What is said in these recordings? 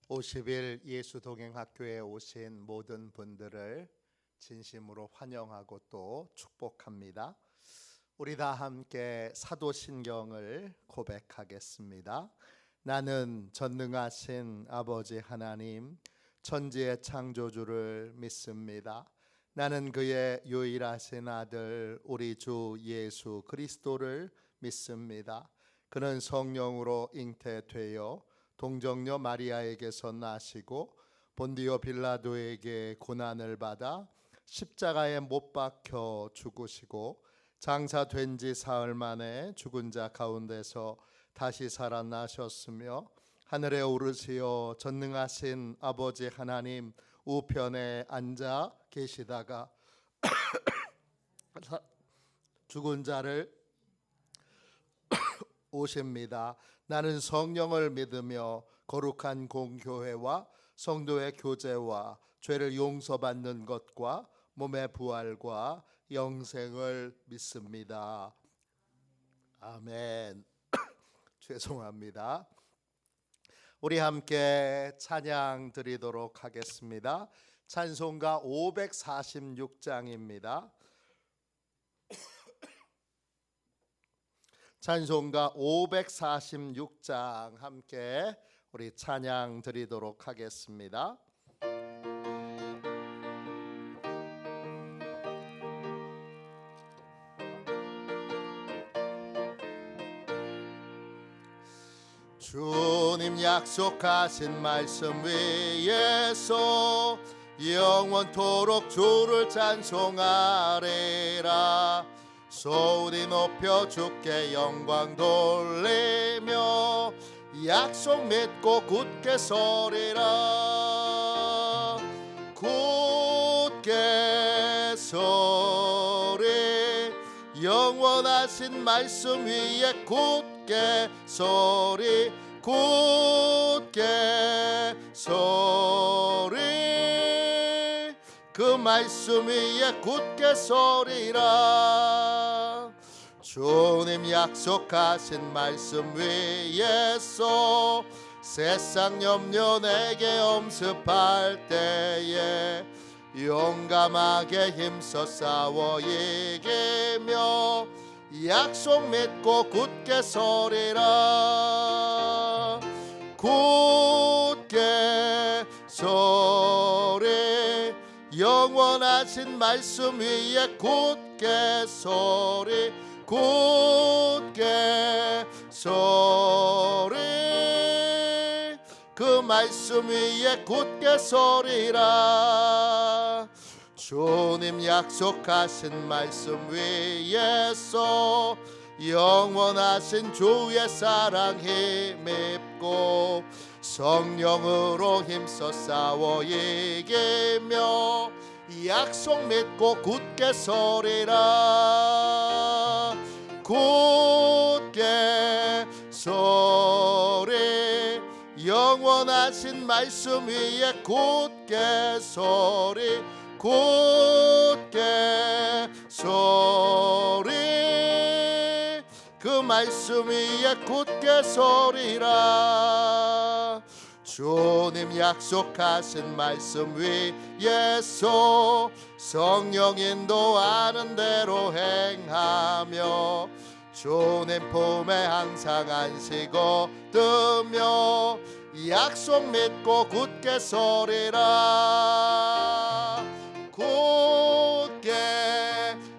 50일 예수동행학교에 오신 모든 분들을 진심으로 환영하고 또 축복합니다. 우리 다 함께 사도신경을 고백하겠습니다. 나는 전능하신 아버지 하나님, 천지의 창조주를 믿습니다. 나는 그의 유일하신 아들 우리 주 예수 그리스도를 믿습니다. 그는 성령으로 잉태되어 동정녀 마리아에게서 나시고 본디오 빌라도에게 고난을 받아 십자가에 못 박혀 죽으시고 장사된 지 사흘 만에 죽은 자 가운데서 다시 살아나셨으며 하늘에 오르시어 전능하신 아버지 하나님 우편에 앉아 계시다가 죽은 자를 오십니다. 나는 성령을 믿으며 거룩한 공교회와 성도의 교제와 죄를 용서받는 것과 몸의 부활과 영생을 믿습니다. 아멘. 죄송합니다. 우리 함께 찬양 드리도록 하겠습니다. 찬송가 546장입니다. 찬송가 546장 함께 우리 찬양 드리도록 하겠습니다. 주님 약속하신 말씀 위에서 영원토록 주를 찬송하리라. 소리 높여 주께 영광 돌리며 약속 믿고 굳게 서리라. 굳게 서리 영원하신 말씀 위에 굳게 서리 굳게 서리 그 말씀 위에 굳게 서리라. 주님 약속하신 말씀 위에서 세상 염려 내게 엄습할 때에 용감하게 힘써 싸워 이기며 약속 믿고 굳게 서리라. 굳게 서리 영원하신 말씀 위에 굳게 서리 굳게 서리 그 말씀 위에 굳게 서리라. 주님 약속하신 말씀 위에서 영원하신 주의 사랑 힘입고 성령으로 힘써 싸워 이기며 약속 믿고 굳게 서리라. 굳게 서리 영원하신 말씀 위에 굳게 서리 굳게 서리 그 말씀 위에 굳게 서리라. 주님 약속하신 말씀 위에서 성령 인도하는 대로 행하며 주님 품에 항상 안식고 뜨며 약속 믿고 굳게 서리라. 굳게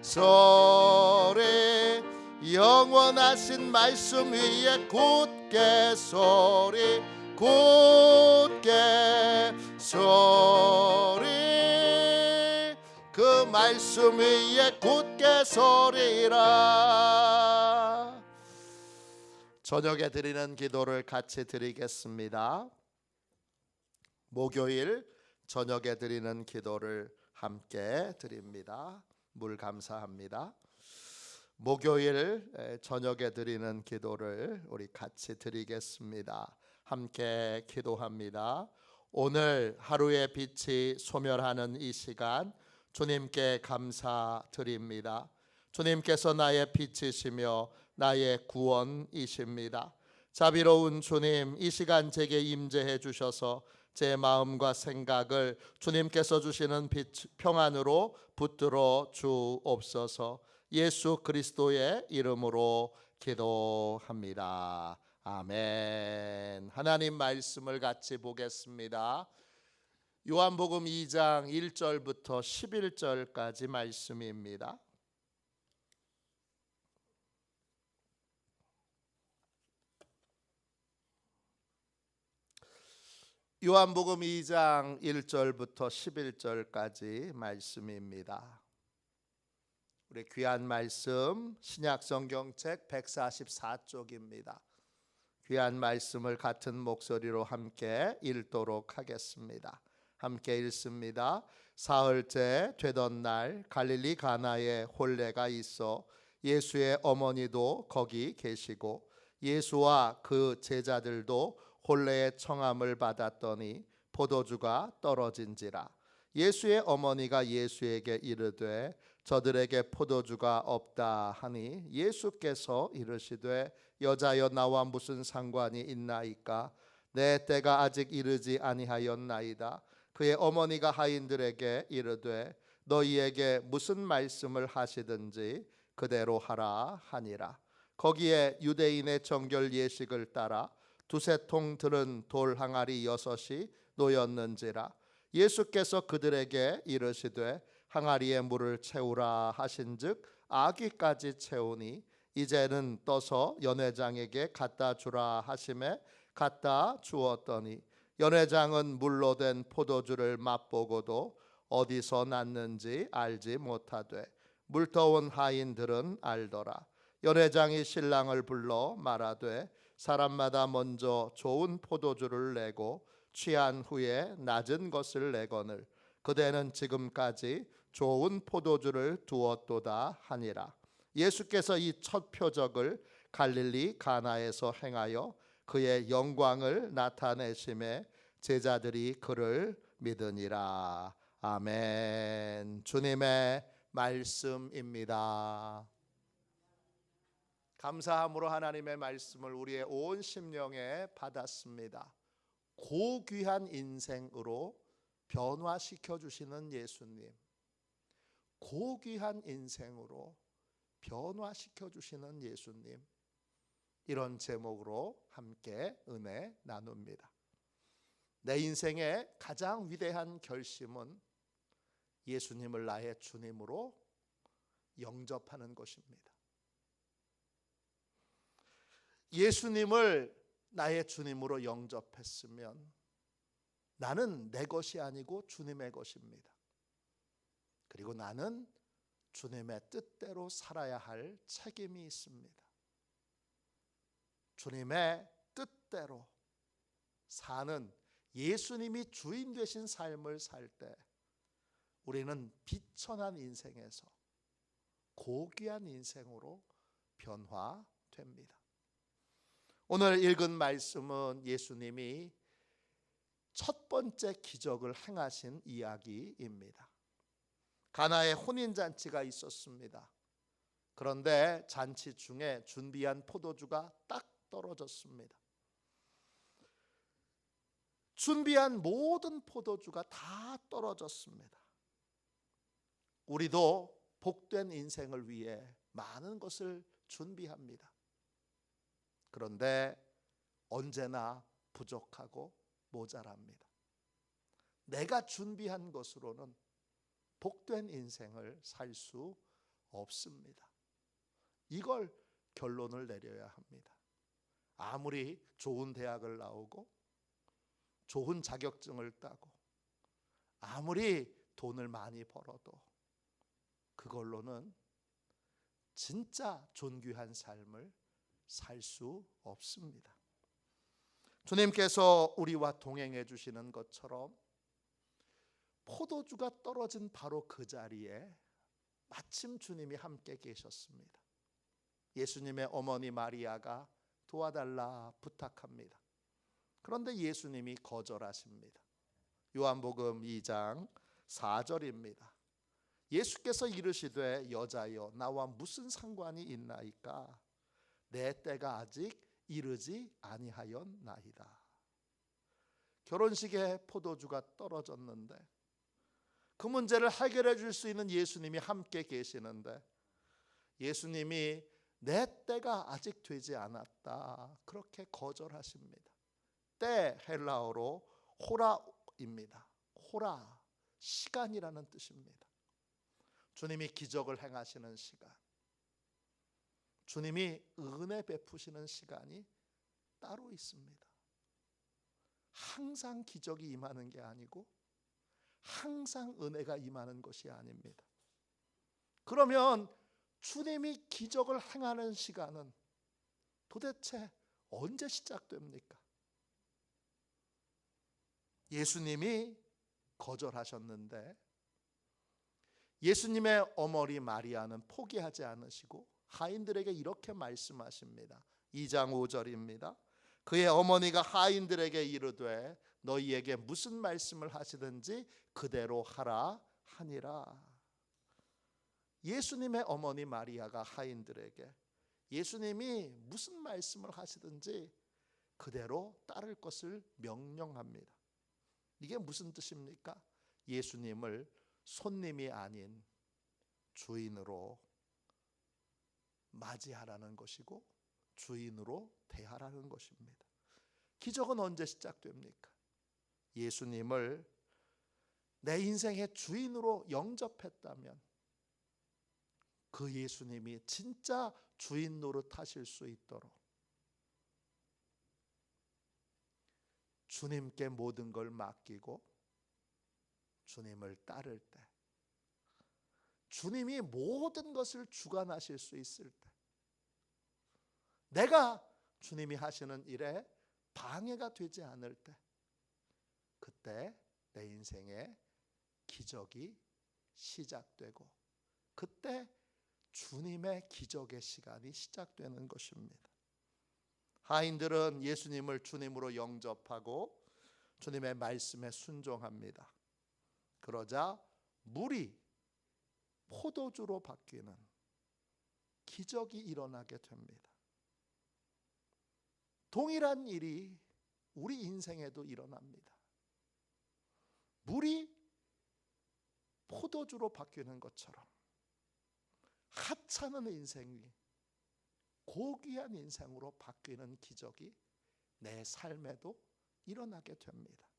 서리 영원하신 말씀 위에 굳게 서리 굳게 서리 그 말씀 위에 굳게 서리라. 저녁에 드리는 기도를 같이 드리겠습니다. 목요일 저녁에 드리는 기도를 함께 드립니다. 물 감사합니다. 목요일 저녁에 드리는 기도를 우리 같이 드리겠습니다. 함께 기도합니다. 오늘 하루의 빛이 소멸하는 이 시간 주님께 감사드립니다. 주님께서 나의 빛이시며 나의 구원이십니다. 자비로운 주님, 이 시간 제게 임재해 주셔서 제 마음과 생각을 주님께서 주시는 평안으로 붙들어 주옵소서. 예수 그리스도의 이름으로 기도합니다. 아멘. 하나님 말씀을 같이 보겠습니다. 요한복음 2장 1절부터 11절까지 말씀입니다. 요한복음 2장 1절부터 11절까지 말씀입니다. 우리 귀한 말씀 신약성경책 144쪽입니다. 귀한 말씀을 같은 목소리로 함께 읽도록 하겠습니다. 함께 읽습니다. 사흘째 되던 날 갈릴리 가나에 혼례가 있어 예수의 어머니도 거기 계시고 예수와 그 제자들도 혼례의 청함을 받았더니 포도주가 떨어진지라. 예수의 어머니가 예수에게 이르되 저들에게 포도주가 없다 하니 예수께서 이르시되 여자여 나와 무슨 상관이 있나이까? 내 때가 아직 이르지 아니하였나이다. 그의 어머니가 하인들에게 이르되 너희에게 무슨 말씀을 하시든지 그대로 하라 하니라. 거기에 유대인의 정결 예식을 따라 두세 통 들은 돌 항아리 6이 놓였는지라. 예수께서 그들에게 이르시되 항아리에 물을 채우라 하신즉 아귀까지 채우니 이제는 떠서 연회장에게 갖다 주라 하심에 갖다 주었더니 연회장은 물로 된 포도주를 맛보고도 어디서 났는지 알지 못하되 물터온 하인들은 알더라. 연회장이 신랑을 불러 말하되 사람마다 먼저 좋은 포도주를 내고 취한 후에 낮은 것을 내거늘 그대는 지금까지 좋은 포도주를 두었도다 하니라. 예수께서 이 첫 표적을 갈릴리 가나에서 행하여 그의 영광을 나타내심에 제자들이 그를 믿으니라. 아멘. 주님의 말씀입니다. 감사함으로 하나님의 말씀을 우리의 온 심령에 받았습니다. 고귀한 인생으로 변화시켜 주시는 예수님, 고귀한 인생으로 변화시켜 주시는 예수님, 이런 제목으로 함께 은혜 나눕니다. 내 인생의 가장 위대한 결심은 예수님을 나의 주님으로 영접하는 것입니다. 예수님을 나의 주님으로 영접했으면 나는 내 것이 아니고 주님의 것입니다. 그리고 나는 주님의 뜻대로 살아야 할 책임이 있습니다. 주님의 뜻대로 사는 예수님이 주인 되신 삶을 살 때 우리는 비천한 인생에서 고귀한 인생으로 변화됩니다. 오늘 읽은 말씀은 예수님이 첫 번째 기적을 행하신 이야기입니다. 가나에 혼인잔치가 있었습니다. 그런데 잔치 중에 준비한 포도주가 딱 떨어졌습니다. 준비한 모든 포도주가 다 떨어졌습니다. 우리도 복된 인생을 위해 많은 것을 준비합니다. 그런데 언제나 부족하고 모자랍니다. 내가 준비한 것으로는 복된 인생을 살 수 없습니다. 이걸 결론을 내려야 합니다. 아무리 좋은 대학을 나오고 좋은 자격증을 따고 아무리 돈을 많이 벌어도 그걸로는 진짜 존귀한 삶을 살 수 없습니다. 주님께서 우리와 동행해 주시는 것처럼 포도주가 떨어진 바로 그 자리에 마침 주님이 함께 계셨습니다. 예수님의 어머니 마리아가 도와달라 부탁합니다. 그런데 예수님이 거절하십니다. 요한복음 2장 4절입니다. 예수께서 이르시되 여자여 나와 무슨 상관이 있나이까? 내 때가 아직 이르지 아니하였나이다. 결혼식에 포도주가 떨어졌는데 그 문제를 해결해 줄 수 있는 예수님이 함께 계시는데 예수님이 내 때가 아직 되지 않았다 그렇게 거절하십니다. 때 헬라어로 호라입니다. 호라, 시간이라는 뜻입니다. 주님이 기적을 행하시는 시간, 주님이 은혜 베푸시는 시간이 따로 있습니다. 항상 기적이 임하는 게 아니고 항상 은혜가 임하는 것이 아닙니다. 그러면 주님이 기적을 행하는 시간은 도대체 언제 시작됩니까? 예수님이 거절하셨는데 예수님의 어머니 마리아는 포기하지 않으시고 하인들에게 이렇게 말씀하십니다. 2장 5절입니다. 그의 어머니가 하인들에게 이르되 너희에게 무슨 말씀을 하시든지 그대로 하라 하니라. 예수님의 어머니 마리아가 하인들에게 예수님이 무슨 말씀을 하시든지 그대로 따를 것을 명령합니다. 이게 무슨 뜻입니까? 예수님을 손님이 아닌 주인으로 맞이하라는 것이고 주인으로 대하라는 것입니다. 기적은 언제 시작됩니까? 예수님을 내 인생의 주인으로 영접했다면 그 예수님이 진짜 주인 노릇하실 수 있도록 주님께 모든 걸 맡기고 주님을 따를 때, 주님이 모든 것을 주관하실 수 있을 때, 내가 주님이 하시는 일에 방해가 되지 않을 때, 그때 내 인생에 기적이 시작되고 그때 주님의 기적의 시간이 시작되는 것입니다. 하인들은 예수님을 주님으로 영접하고 주님의 말씀에 순종합니다. 그러자 물이 포도주로 바뀌는 기적이 일어나게 됩니다. 동일한 일이 우리 인생에도 일어납니다. 물이 포도주로 바뀌는 것처럼 하찮은 인생이 고귀한 인생으로 바뀌는 기적이 내 삶에도 일어나게 됩니다.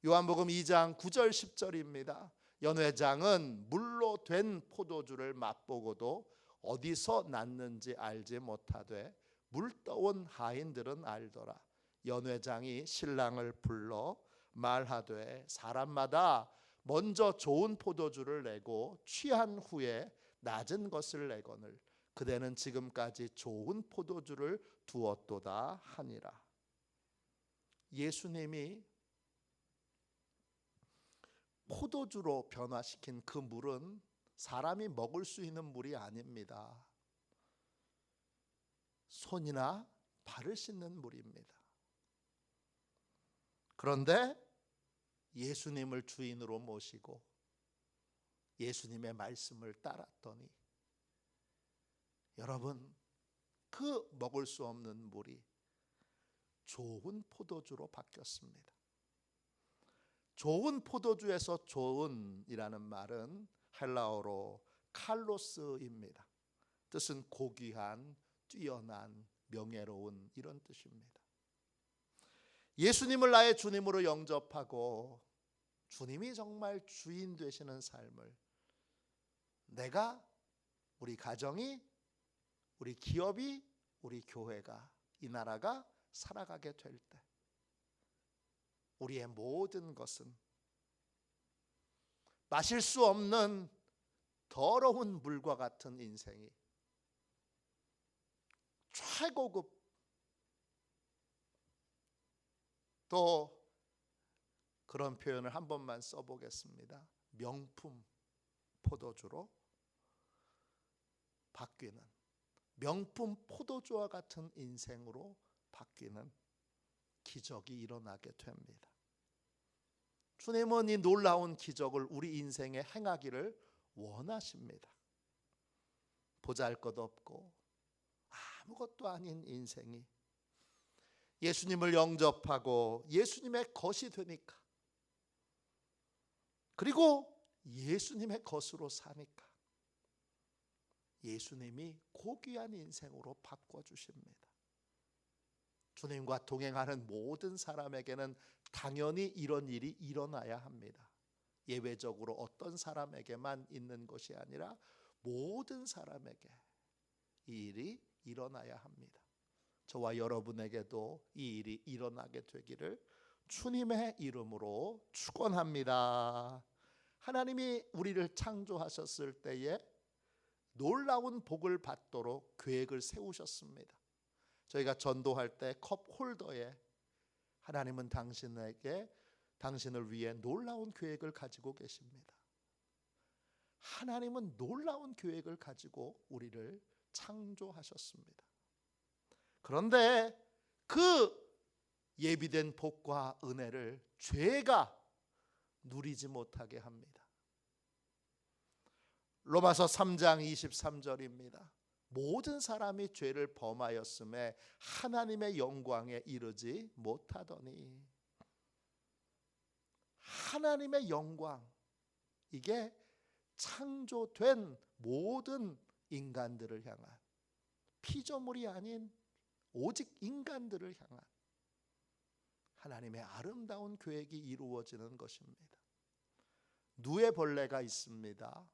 요한복음 2장 9절 10절입니다. 연회장은 물로 된 포도주를 맛보고도 어디서 났는지 알지 못하되 물떠온 하인들은 알더라. 연회장이 신랑을 불러 말하되 사람마다 먼저 좋은 포도주를 내고 취한 후에 낮은 것을 내거늘 그대는 지금까지 좋은 포도주를 두었도다 하니라. 예수님이 포도주로 변화시킨 그 물은 사람이 먹을 수 있는 물이 아닙니다. 손이나 발을 씻는 물입니다. 그런데 예수님을 주인으로 모시고 예수님의 말씀을 따랐더니 여러분, 그 먹을 수 없는 물이 좋은 포도주로 바뀌었습니다. 좋은 포도주에서 좋은이라는 말은 헬라어로 칼로스입니다. 뜻은 고귀한, 뛰어난, 명예로운 이런 뜻입니다. 예수님을 나의 주님으로 영접하고 주님이 정말 주인 되시는 삶을 내가, 우리 가정이, 우리 기업이, 우리 교회가, 이 나라가 살아가게 될 때 우리의 모든 것은 마실 수 없는 더러운 물과 같은 인생이 최고급, 또 그런 표현을 한 번만 써보겠습니다. 명품 포도주로 바뀌는, 명품 포도주와 같은 인생으로 바뀌는 기적이 일어나게 됩니다. 주님은 이 놀라운 기적을 우리 인생에 행하기를 원하십니다. 보잘것없고 아무것도 아닌 인생이 예수님을 영접하고 예수님의 것이 되니까, 그리고 예수님의 것으로 사니까 예수님이 고귀한 인생으로 바꿔주십니다. 주님과 동행하는 모든 사람에게는 당연히 이런 일이 일어나야 합니다. 예외적으로 어떤 사람에게만 있는 것이 아니라 모든 사람에게 이 일이 일어나야 합니다. 저와 여러분에게도 이 일이 일어나게 되기를 주님의 이름으로 축원합니다. 하나님이 우리를 창조하셨을 때에 놀라운 복을 받도록 계획을 세우셨습니다. 저희가 전도할 때 컵 홀더에 하나님은 당신을 위해 놀라운 계획을 가지고 계십니다. 하나님은 놀라운 계획을 가지고 우리를 창조하셨습니다. 그런데 그 예비된 복과 은혜를 죄가 누리지 못하게 합니다. 로마서 3장 23절입니다. 모든 사람이 죄를 범하였음에 하나님의 영광에 이르지 못하더니, 하나님의 영광, 이게 창조된 모든 인간들을 향한, 피조물이 아닌 오직 인간들을 향한 하나님의 아름다운 계획이 이루어지는 것입니다. 누에벌레가 있습니다.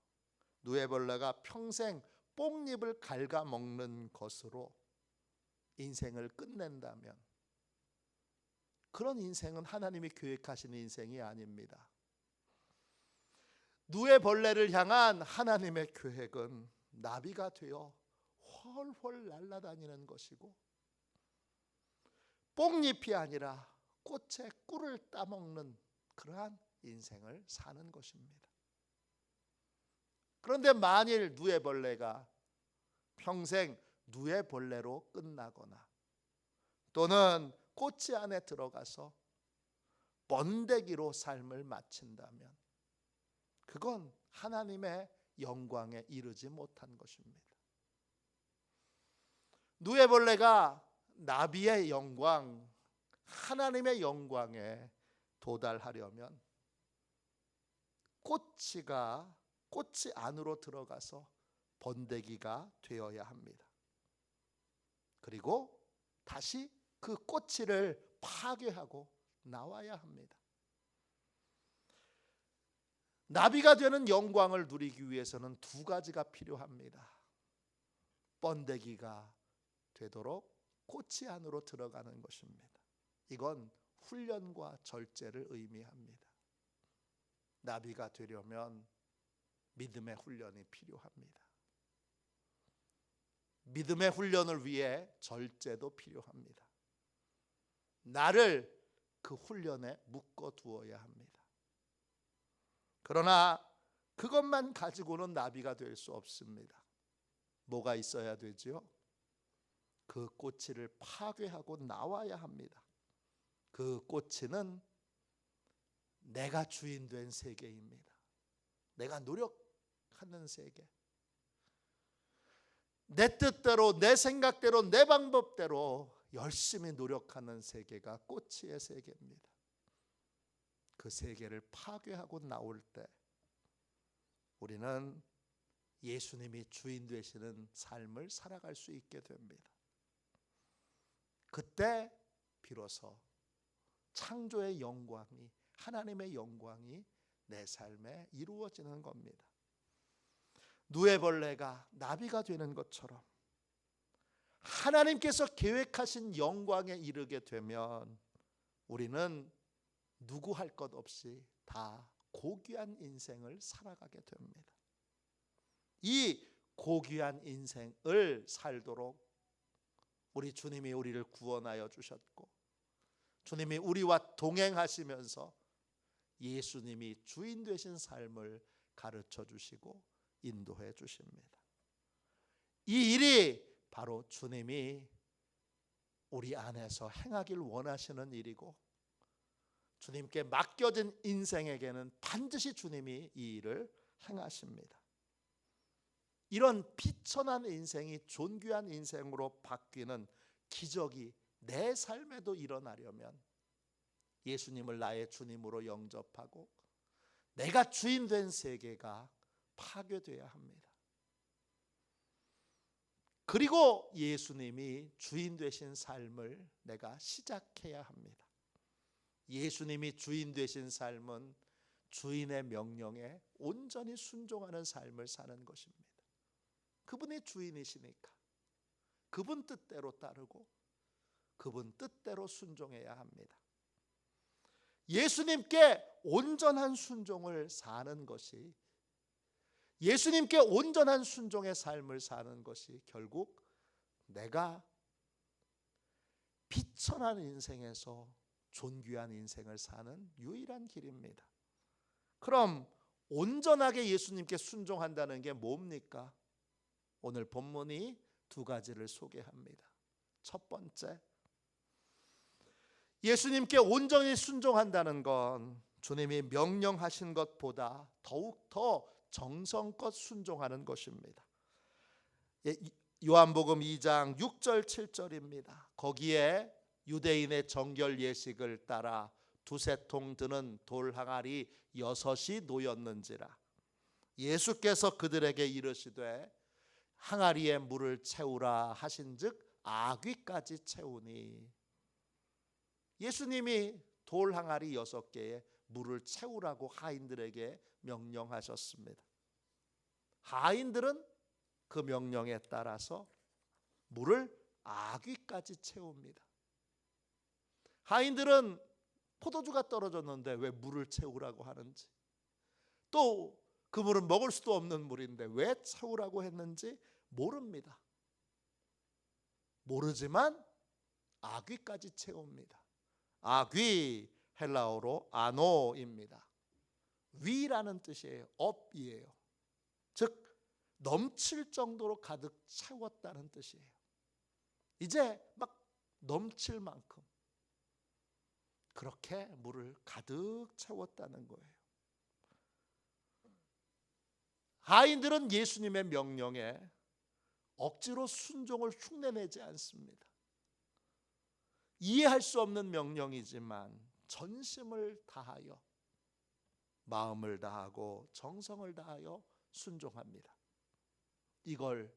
누에벌레가 평생 뽕잎을 갉아먹는 것으로 인생을 끝낸다면 그런 인생은 하나님이 계획하신 인생이 아닙니다. 누에벌레를 향한 하나님의 계획은 나비가 되어 훨훨 날아다니는 것이고, 뽕잎이 아니라 꽃의 꿀을 따먹는 그러한 인생을 사는 것입니다. 그런데 만일 누에벌레가 평생 누에벌레로 끝나거나 또는 꽃이 안에 들어가서 번데기로 삶을 마친다면 그건 하나님의 영광에 이르지 못한 것입니다. 누에벌레가 나비의 영광, 하나님의 영광에 도달하려면 꽃이 안으로 들어가서 번데기가 되어야 합니다. 그리고 다시 그 꽃을 파괴하고 나와야 합니다. 나비가 되는 영광을 누리기 위해서는 두 가지가 필요합니다. 번데기가 되도록 꽃이 안으로 들어가는 것입니다. 이건 훈련과 절제를 의미합니다. 나비가 되려면 믿음의 훈련이 필요합니다. 믿음의 훈련을 위해 절제도 필요합니다. 나를 그 훈련에 묶어 두어야 합니다. 그러나 그것만 가지고는 나비가 될 수 없습니다. 뭐가 있어야 되지요? 그 꼬치를 파괴하고 나와야 합니다. 그 꼬치는 내가 주인 된 세계입니다. 내가 노력하는 세계, 내 뜻대로, 내 생각대로, 내 방법대로 열심히 노력하는 세계가 꼬치의 세계입니다. 그 세계를 파괴하고 나올 때 우리는 예수님이 주인 되시는 삶을 살아갈 수 있게 됩니다. 그때 비로소 창조의 영광이, 하나님의 영광이 내 삶에 이루어지는 겁니다. 누에벌레가 나비가 되는 것처럼 하나님께서 계획하신 영광에 이르게 되면 우리는 누구 할 것 없이 다 고귀한 인생을 살아가게 됩니다. 이 고귀한 인생을 살도록 우리 주님이 우리를 구원하여 주셨고, 주님이 우리와 동행하시면서 예수님이 주인 되신 삶을 가르쳐 주시고 인도해 주십니다. 이 일이 바로 주님이 우리 안에서 행하길 원하시는 일이고, 주님께 맡겨진 인생에게는 반드시 주님이 이 일을 행하십니다. 이런 비천한 인생이 존귀한 인생으로 바뀌는 기적이 내 삶에도 일어나려면 예수님을 나의 주님으로 영접하고 내가 주인 된 세계가 파괴되어야 합니다. 그리고 예수님이 주인 되신 삶을 내가 시작해야 합니다. 예수님이 주인 되신 삶은 주인의 명령에 온전히 순종하는 삶을 사는 것입니다. 그분이 주인이시니까 그분 뜻대로 따르고 그분 뜻대로 순종해야 합니다. 예수님께 온전한 순종을 사는 것이, 예수님께 온전한 순종의 삶을 사는 것이 결국 내가 비천한 인생에서 존귀한 인생을 사는 유일한 길입니다. 그럼 온전하게 예수님께 순종한다는 게 뭡니까? 오늘 본문이 두 가지를 소개합니다. 첫 번째, 예수님께 온전히 순종한다는 건 주님이 명령하신 것보다 더욱더 정성껏 순종하는 것입니다. 요한복음 2장 6절 7절입니다. 거기에 유대인의 정결 예식을 따라 두세 통 드는 돌 항아리 6이 놓였는지라. 예수께서 그들에게 이르시되 항아리에 물을 채우라 하신즉 아귀까지 채우니. 예수님이 돌 항아리 6개에 물을 채우라고 하인들에게 명령하셨습니다. 하인들은 그 명령에 따라서 물을 아귀까지 채웁니다. 하인들은 포도주가 떨어졌는데 왜 물을 채우라고 하는지, 또 그 물은 먹을 수도 없는 물인데 왜 채우라고 했는지 모릅니다. 모르지만 아귀까지 채웁니다. 아귀, 헬라어로 아노입니다. 위라는 뜻이에요. 업이에요. 즉 넘칠 정도로 가득 채웠다는 뜻이에요. 이제 막 넘칠 만큼 그렇게 물을 가득 채웠다는 거예요. 하인들은 예수님의 명령에 억지로 순종을 흉내내지 않습니다. 이해할 수 없는 명령이지만 전심을 다하여, 마음을 다하고 정성을 다하여 순종합니다. 이걸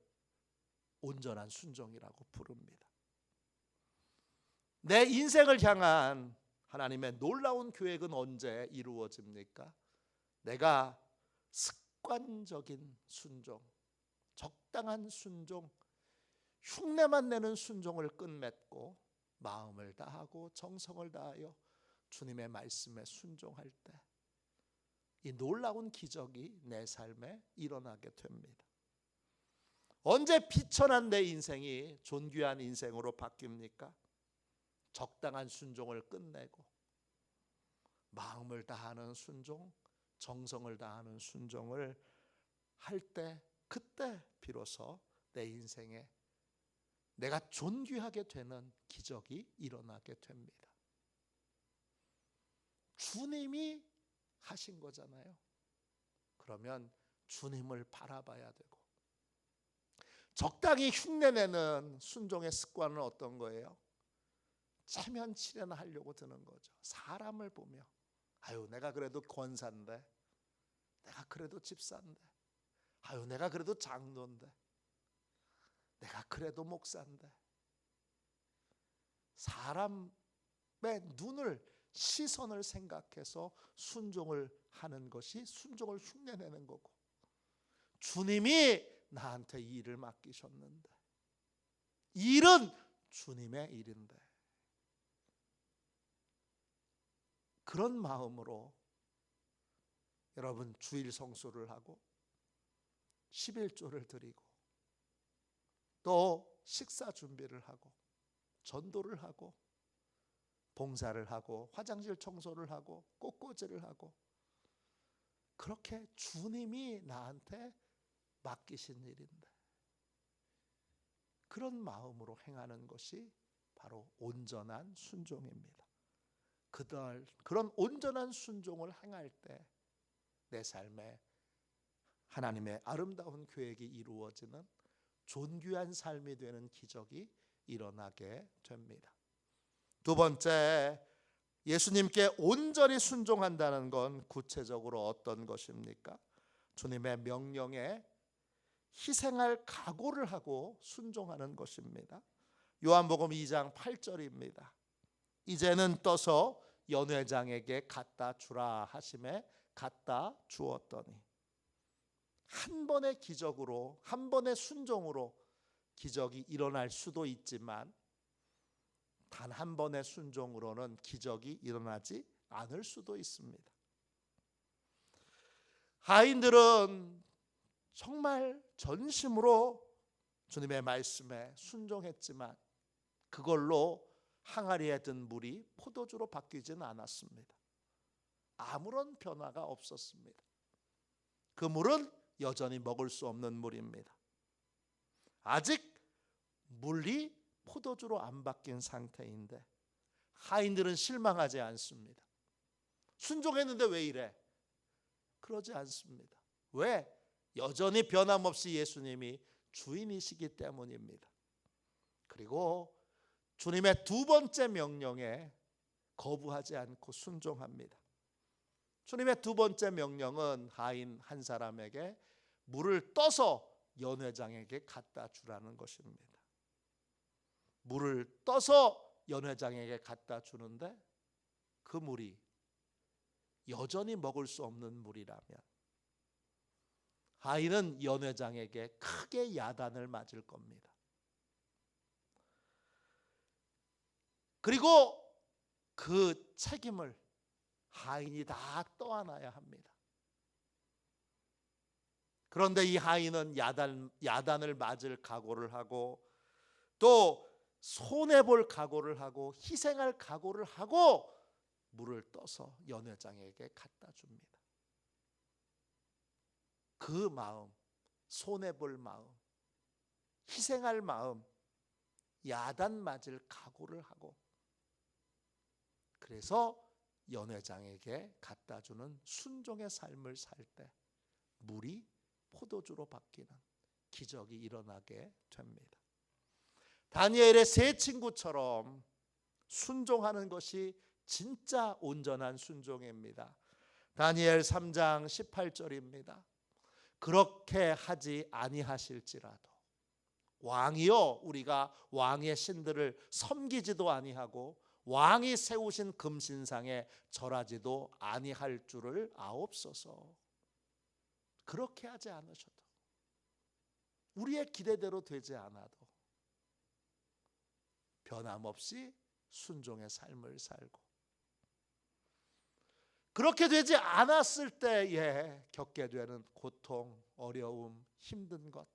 온전한 순종이라고 부릅니다. 내 인생을 향한 하나님의 놀라운 계획은 언제 이루어집니까? 내가 습관적인 순종, 적당한 순종, 흉내만 내는 순종을 끝맺고 마음을 다하고 정성을 다하여 주님의 말씀에 순종할 때 이 놀라운 기적이 내 삶에 일어나게 됩니다. 언제 비천한 내 인생이 존귀한 인생으로 바뀝니까? 적당한 순종을 끝내고 마음을 다하는 순종, 정성을 다하는 순종을 할 때, 그때 비로소 내 인생에 내가 존귀하게 되는 기적이 일어나게 됩니다. 주님이 하신 거잖아요. 그러면 주님을 바라봐야 되고, 적당히 흉내내는 순종의 습관은 어떤 거예요? 체면치레나 하려고 드는 거죠. 사람을 보며, 아유 내가 그래도 권사인데, 내가 그래도 집사인데, 아유 내가 그래도 장로인데, 내가 그래도 목사인데. 사람의 눈을, 시선을 생각해서 순종을 하는 것이 순종을 흉내내는 거고, 주님이 나한테 이 일을 맡기셨는데, 일은 주님의 일인데, 그런 마음으로 여러분 주일 성수를 하고 11조를 드리고 또 식사 준비를 하고 전도를 하고 봉사를 하고 화장실 청소를 하고 꽃꽂이를 하고, 그렇게 주님이 나한테 맡기신 일인데 그런 마음으로 행하는 것이 바로 온전한 순종입니다. 그런 온전한 순종을 행할 때 내 삶에 하나님의 아름다운 계획이 이루어지는 존귀한 삶이 되는 기적이 일어나게 됩니다. 두 번째, 예수님께 온전히 순종한다는 건 구체적으로 어떤 것입니까? 주님의 명령에 희생할 각오를 하고 순종하는 것입니다. 요한복음 2장 8절입니다. 이제는 떠서 연회장에게 갖다 주라 하심에 갖다 주었더니, 한 번의 기적으로, 한 번의 순종으로 기적이 일어날 수도 있지만 단 한 번의 순종으로는 기적이 일어나지 않을 수도 있습니다. 하인들은 정말 전심으로 주님의 말씀에 순종했지만 그걸로 항아리에 든 물이 포도주로 바뀌지는 않았습니다. 아무런 변화가 없었습니다. 그 물은 여전히 먹을 수 없는 물입니다. 아직 물이 포도주로 안 바뀐 상태인데 하인들은 실망하지 않습니다. 순종했는데 왜 이래? 그러지 않습니다. 왜? 여전히 변함없이 예수님이 주인이시기 때문입니다. 그리고 주님의 두 번째 명령에 거부하지 않고 순종합니다. 주님의 두 번째 명령은 하인 한 사람에게 물을 떠서 연회장에게 갖다 주라는 것입니다. 물을 떠서 연회장에게 갖다 주는데 그 물이 여전히 먹을 수 없는 물이라면 하인은 연회장에게 크게 야단을 맞을 겁니다. 그리고 그 책임을 하인이 다 떠안아야 합니다. 그런데 이 하인은 야단을 맞을 각오를 하고 또 손해볼 각오를 하고 희생할 각오를 하고 물을 떠서 연회장에게 갖다 줍니다. 그 마음, 손해볼 마음, 희생할 마음, 야단 맞을 각오를 하고 그래서 연회장에게 갖다 주는 순종의 삶을 살 때 물이 포도주로 바뀌는 기적이 일어나게 됩니다. 다니엘의 세 친구처럼 순종하는 것이 진짜 온전한 순종입니다. 다니엘 3장 18절입니다. 그렇게 하지 아니하실지라도 왕이요, 우리가 왕의 신들을 섬기지도 아니하고 왕이 세우신 금신상에 절하지도 아니할 줄을 아옵소서. 그렇게 하지 않으셔도, 우리의 기대대로 되지 않아도 변함없이 순종의 삶을 살고, 그렇게 되지 않았을 때에 겪게 되는 고통, 어려움, 힘든 것,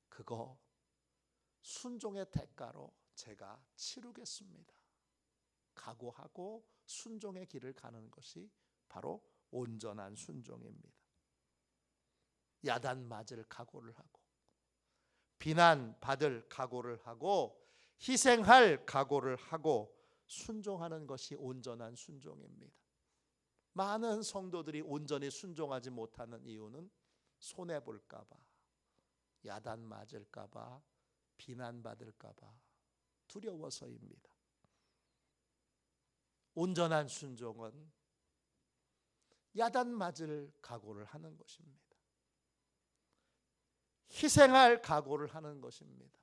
그거 순종의 대가로 제가 치르겠습니다. 각오하고 순종의 길을 가는 것이 바로 온전한 순종입니다. 야단 맞을 각오를 하고 비난받을 각오를 하고 희생할 각오를 하고 순종하는 것이 온전한 순종입니다. 많은 성도들이 온전히 순종하지 못하는 이유는 손해볼까 봐, 야단 맞을까 봐, 비난받을까 봐 두려워서입니다. 온전한 순종은 야단 맞을 각오를 하는 것입니다. 희생할 각오를 하는 것입니다.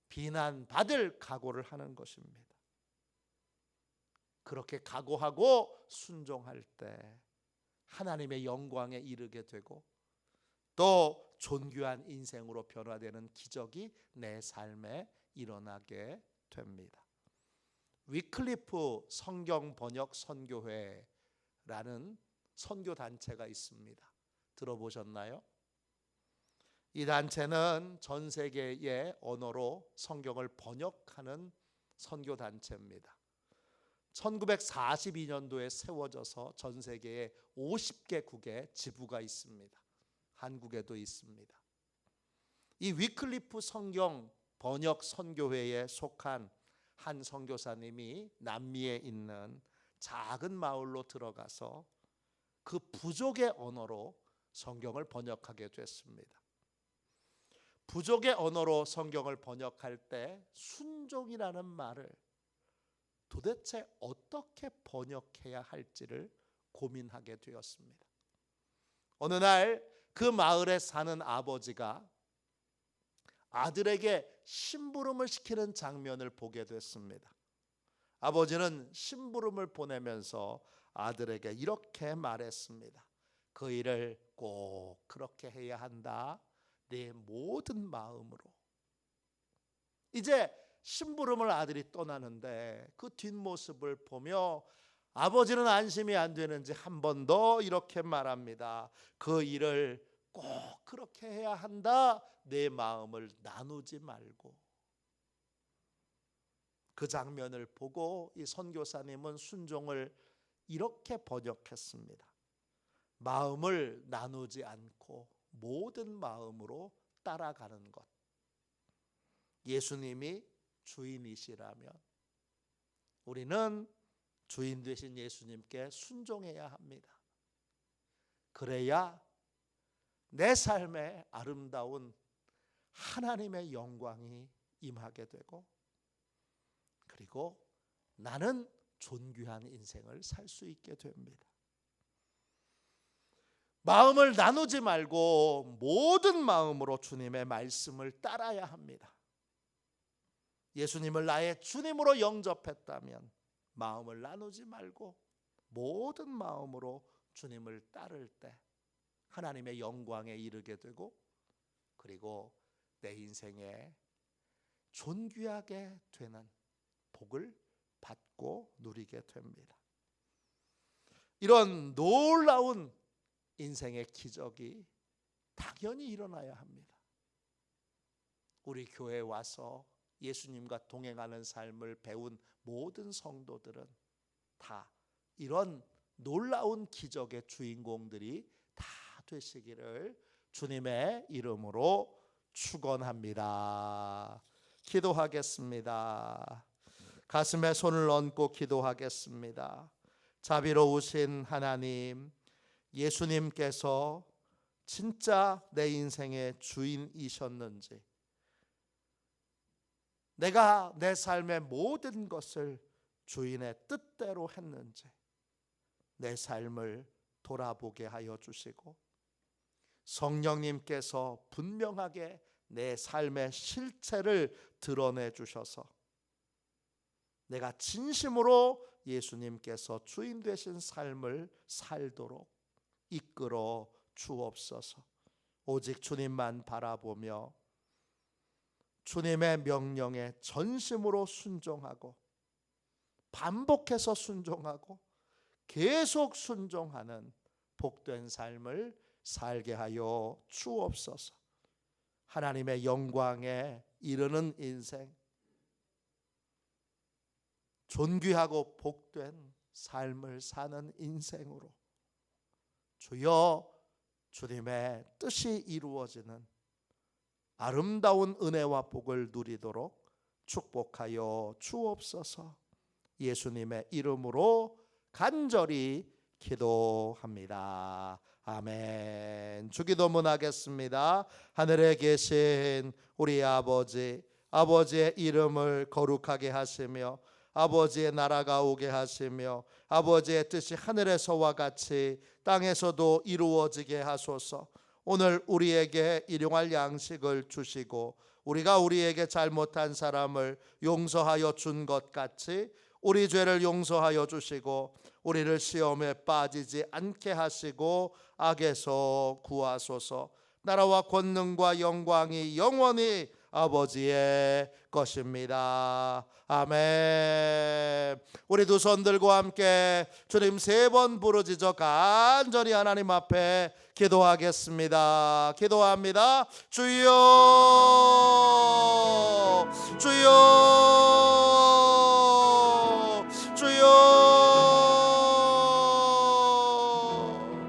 비난받을 각오를 하는 것입니다. 그렇게 각오하고 순종할 때 하나님의 영광에 이르게 되고 또 존귀한 인생으로 변화되는 기적이 내 삶에 일어나게 됩니다. 위클리프 성경 번역 선교회라는 선교 단체가 있습니다. 들어보셨나요? 이 단체는 전 세계의 언어로 성경을 번역하는 선교 단체입니다. 1942년도에 세워져서 전 세계에 50개국의 지부가 있습니다. 한국에도 있습니다. 이 위클리프 성경 번역 선교회에 속한 한 선교사님이 남미에 있는 작은 마을로 들어가서 그 부족의 언어로 성경을 번역하게 됐습니다. 부족의 언어로 성경을 번역할 때 순종이라는 말을 도대체 어떻게 번역해야 할지를 고민하게 되었습니다. 어느 날 그 마을에 사는 아버지가 아들에게 심부름을 시키는 장면을 보게 됐습니다. 아버지는 심부름을 보내면서 아들에게 이렇게 말했습니다. 그 일을 꼭 그렇게 해야 한다. 내 모든 마음으로. 이제 심부름을 아들이 떠나는데 그 뒷모습을 보며 아버지는 안심이 안 되는지 한 번 더 이렇게 말합니다. 그 일을 꼭 그렇게 해야 한다. 내 마음을 나누지 말고. 그 장면을 보고 이 선교사님은 순종을 이렇게 번역했습니다. 마음을 나누지 않고 모든 마음으로 따라가는 것. 예수님이 주인이시라면 우리는 주인 되신 예수님께 순종해야 합니다. 그래야 내 삶에 아름다운 하나님의 영광이 임하게 되고, 그리고 나는 존귀한 인생을 살 수 있게 됩니다. 마음을 나누지 말고 모든 마음으로 주님의 말씀을 따라야 합니다. 예수님을 나의 주님으로 영접했다면 마음을 나누지 말고 모든 마음으로 주님을 따를 때 하나님의 영광에 이르게 되고, 그리고 내 인생에 존귀하게 되는 복을 받고 누리게 됩니다. 이런 놀라운 인생의 기적이 당연히 일어나야 합니다. 우리 교회에 와서 예수님과 동행하는 삶을 배운 모든 성도들은 다 이런 놀라운 기적의 주인공들이 다 되시기를 주님의 이름으로 축원합니다. 기도하겠습니다. 가슴에 손을 얹고 기도하겠습니다. 자비로우신 하나님, 예수님께서 진짜 내 인생의 주인이셨는지, 내가 내 삶의 모든 것을 주인의 뜻대로 했는지 내 삶을 돌아보게 하여 주시고, 성령님께서 분명하게 내 삶의 실체를 드러내 주셔서 내가 진심으로 예수님께서 주인 되신 삶을 살도록 이끌어 주옵소서. 오직 주님만 바라보며 주님의 명령에 전심으로 순종하고 반복해서 순종하고 계속 순종하는 복된 삶을 살게 하여 주옵소서. 하나님의 영광에 이르는 인생, 존귀하고 복된 삶을 사는 인생으로 주여 주님의 뜻이 이루어지는 아름다운 은혜와 복을 누리도록 축복하여 주옵소서. 예수님의 이름으로 간절히 기도합니다. 아멘. 주기도문 하겠습니다. 하늘에 계신 우리 아버지, 아버지의 이름을 거룩하게 하시며 아버지의 나라가 오게 하시며 아버지의 뜻이 하늘에서와 같이 땅에서도 이루어지게 하소서. 오늘 우리에게 일용할 양식을 주시고 우리가 우리에게 잘못한 사람을 용서하여 준 것 같이 우리 죄를 용서하여 주시고 우리를 시험에 빠지지 않게 하시고 악에서 구하소서. 나라와 권능과 영광이 영원히 아버지의 것입니다. 아멘. 우리 두 손 들고 함께 주님 3번 부르짖어 간절히 하나님 앞에 기도하겠습니다. 기도합니다. 주여, 주여,